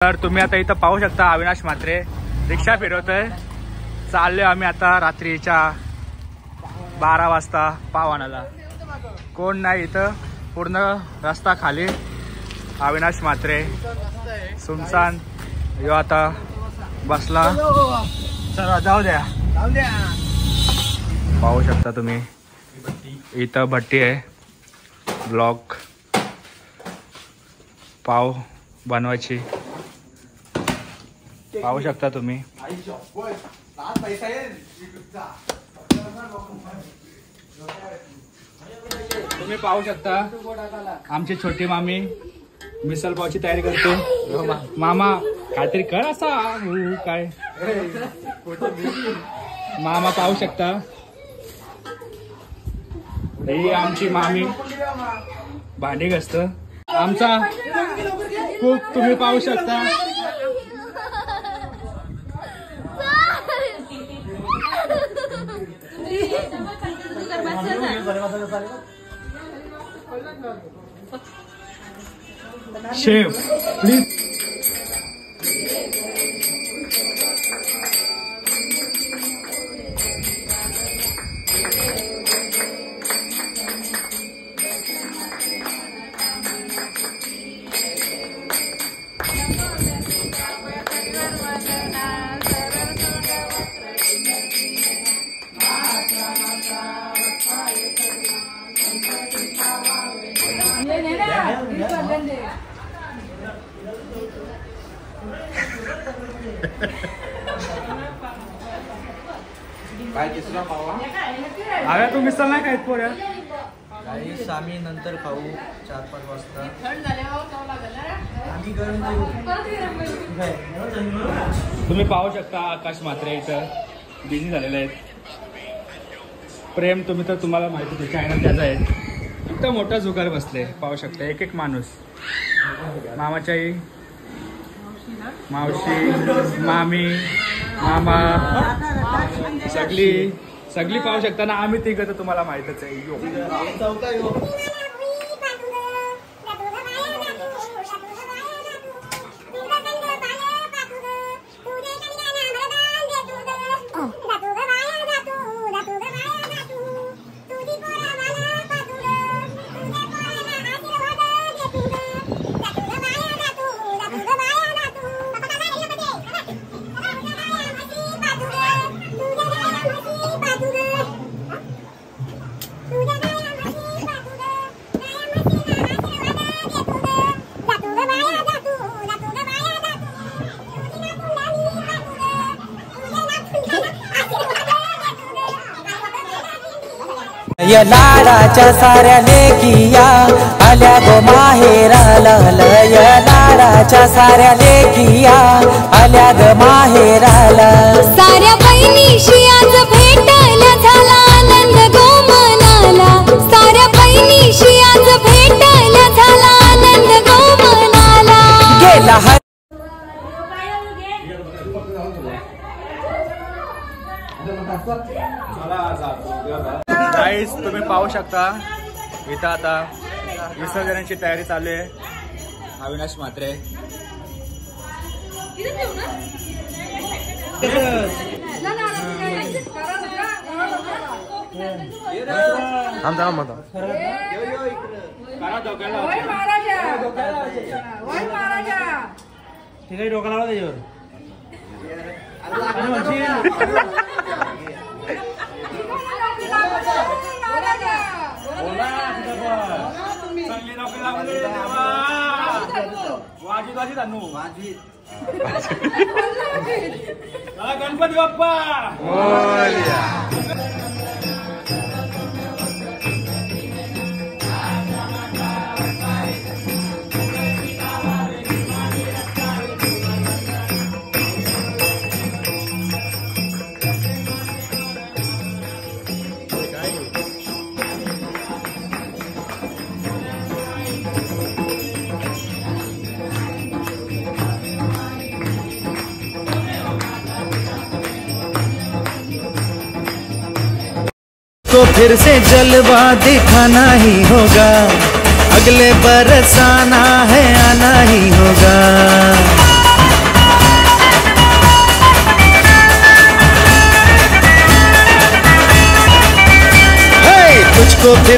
तर तुम्ही आता इथं पाहू शकता अविनाश म्हात्रे रिक्षा फिरवतोय। चाललोय आम्ही आता रात्रीच्या 12 वाजता पावानाला। कोण नाही इथं, पूर्ण रस्ता खाली। अविनाश म्हात्रे सुनसान यो आता बसला। चला जाऊ द्या। पाहू शकता तुम्ही इथं भट्टी आहे, ब्लॉक पाव बनवायची पाहू शकता तुम्ही। तुम्ही पाहू शकता आमची छोटी मामी मिसल पावची तयारी करते। मामा काहीतरी कर असा काय मामा पाहू शकता। ही आमची मामी भांडी घासत। आमचा खूप तुम्ही पाहू शकता। Chef please. अरे तू मिसळ नाही खायत पोऱ्या? आम्ही नंतर खाऊ 4-5 वाजता। तुम्ही पाहू शकता आकाश म्हात्रे इथं बिझी झालेले आहेत। प्रेम तुम्ही तर तुम्हाला माहिती चॅनल त्याचा आहे। इथं मोठा जुगार बसले पाहू शकता। एक एक माणूस, मामाची आई, मावशी, मामी, मामा, सगळी पाहू शकता ना। आम्ही तिघ तर तुम्हाला माहितच आहे। या लाडाच्या साऱ्या लेकिया आल्या गो माहेराला। या लाडाच्या साऱ्या लेकिया आल्या ग माहेराला। साऱ्या बहिणीशी आज भेटायला झाला आनंद गो मनाला। साऱ्या बहिणीशी आज भेटायला झाला आनंद गो मनाला। गेला गाईस तुम्ही पाहू शकता इथं आता विसर्जनाची तयारी चालू आहे। अविनाश म्हात्रे डोका लावा त्याच्यावर। गणपती बाप्पा तो फिर से जलवा दिखाना ही होगा, अगले बरस आना है आना ही होगा।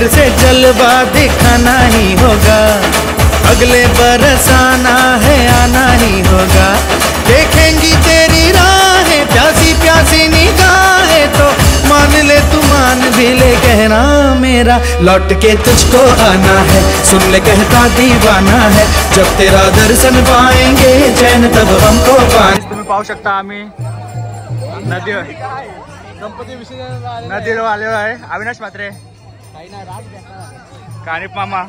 फिर से जलवा दिखाना ही होगा, अगले बरस आना है आना ही होगा। देखेंगी तेरी राहें प्यासी प्यासी निगाहें तो मान ले तू मान भी ले कहना मेरा, लौट के तुझको आना है सुन ले कहता दीवाना है, जब तेरा दर्शन पाएंगे चैन तब हमको पाएंगे। तुम्ही पाहू शकता आम्ही नदीवर आलेलो आहे। अविनाश म्हात्रे, कानिप मामा,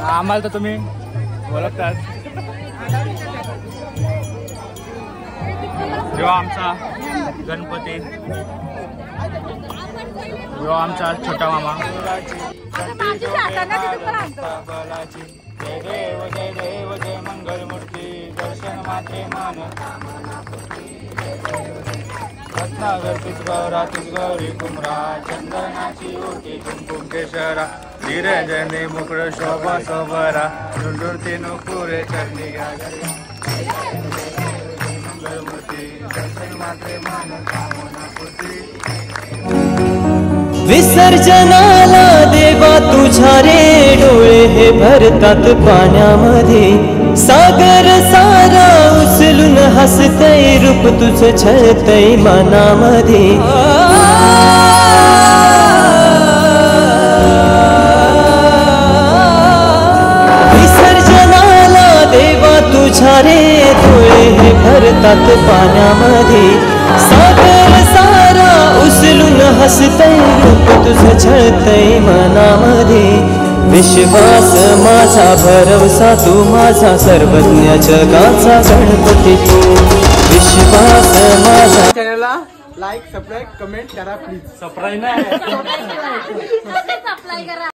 आम्हाला तर तुम्ही ओळखताच। जो आमचा गणपती, जो आमचा छोटा मामा। जय देव जय देव जय मंगल मूर्ती, दर्शन मात्रे मान रत्नागर तुझ गौरा तुझ गौरी कुमरा, चंदनाची ओटी कुंकुम केशरा, निरंजनी मुकुट शोभा सोबरा, डुंडुरती नुपुरे चरणी मंगल मूर्ती, दर्शन मात्रे मान कामना पूर्ती। विसर्जनाला देवा तुझ्या रे डोळे हे भरतात पाण्यामध्ये, सागर सारा उचलून हसतय रूप तुझं छळतय मनामध्ये। विसर्जनाला देवा तुझ्या रे डोळे हे भरतात पाण्यामध्ये, सागर सारा उचलून हसतय रूप तुझं छळतय मनामध्ये। विश्वास माझा भरवसा तू माझा सर्वज्ञ जगाचा गणपती तू, विश्वास माझा। चॅनलला लाईक सबस्क्राईब कमेंट करा प्लीज। सबस्क्राईब नाही